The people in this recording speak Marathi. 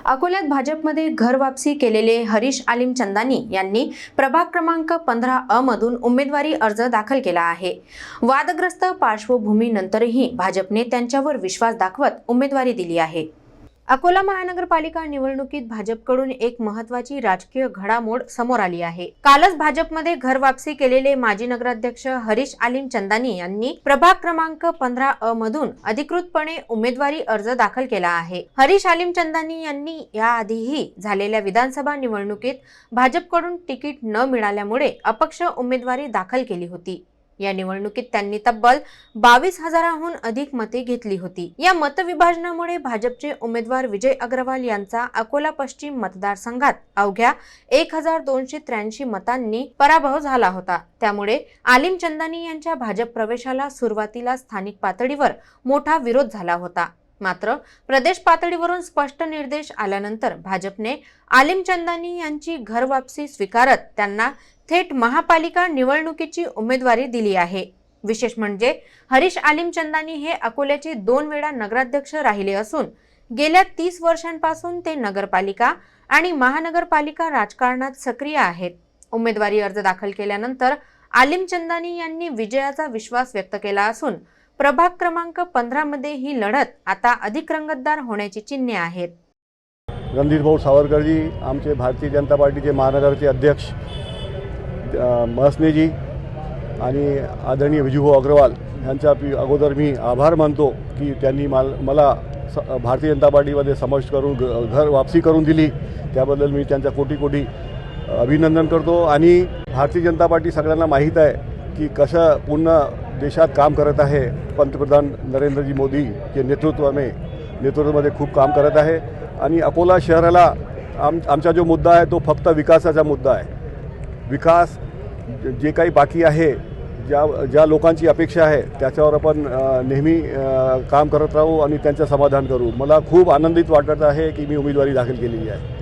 अकोल्यात भाजपमध्ये घर वापसी केलेले हरीश आलिम चंदानी यांनी प्रभाग क्रमांक 15 मधून उमेदवारी अर्ज दाखल केला आहे। वादग्रस्त पार्श्वभूमीनंतरही भाजपने त्यांच्यावर विश्वास दाखवत उमेदवारी दिली आहे। अकोला महानगरपालिका निवडणुकीत भाजपकडून एक महत्त्वाची राजकीय घडामोड समोर आली आहे। कालच भाजपमध्ये घर वापसी केलेले माजी नगराध्यक्ष हरीश आलिम चंदानी यांनी प्रभाग क्रमांक 15 मधून अधिकृतपणे उमेदवारी अर्ज दाखल केला आहे। हरीश आलिम चंदानी यांनी याआधीही झालेल्या विधानसभा निवडणुकीत भाजपकडून तिकीट न मिळाल्यामुळे अपक्ष उमेदवारी दाखल केली होती। या निवडणुकीत त्यांनी तब्बल 22,000हून अधिक मते घेतली होती। या मतविभाजनामुळे भाजपचे उमेदवार विजय अग्रवाल यांचा अकोला पश्चिम मतदारसंघात अवघ्या 1,283 मतांनी पराभव झाला होता। त्यामुळे आलिम चंदानी यांच्या भाजप प्रवेशाला सुरुवातीला स्थानिक पातळीवर मोठा विरोध झाला होता। मात्र प्रदेश पातळीवरून स्पष्ट निर्देश आल्यानंतर भाजपने आलिम चंदानी यांची घर वापसी स्वीकारत त्यांना थेट महापालिका निवडणुकीची उमेदवारी दिली आहे। विशेष म्हणजे हरीश आलिम चंदानी हे अकोल्याचे 2 वेळा नगराध्यक्ष राहिले असून गेल्या 30 वर्षांपासून ते नगरपालिका आणि महानगरपालिका राजकारणात सक्रिय आहेत। उमेदवारी अर्ज दाखल केल्यानंतर आलिम चंदानी यांनी विजयाचा विश्वास व्यक्त केला असून प्रभाग क्रमांक 15 मध्ये ही लढत आता अधिक रंगतदार होण्याची चिन्हे आहेत। रणधीर भाऊ सावरकरजी, आमचे भारतीय जनता पार्टीचे महानगरचे अध्यक्ष महसनेजी आणि आदरणीय विजूभाऊ अग्रवाल यांचा अगोदर मी आभार मानतो की त्यांनी मला भारतीय जनता पार्टीमध्ये समाविष्ट करून घर वापसी करून दिली। त्याबद्दल मी त्यांचा कोटी कोटी अभिनंदन करतो। आणि भारतीय जनता पार्टी सगळ्यांना माहीत आहे की कसं पूर्ण देशात काम करत आहे। पंतप्रधान नरेंद्रजी मोदी के नेतृत्वामध्ये खूप काम करत आहे। आणि अकोला शहराला आमचा जो मुद्दा आहे तो फक्त विकासाचा मुद्दा आहे। विकास जे काही बाकी आहे, ज्या लोकांची अपेक्षा आहे त्याच्यावर आपण नेहमी काम करत राहू आणि त्यांचं समाधान करू। मला खूप आनंदित वाटत आहे की मी उमेदवारी दाखल केलेली आहे।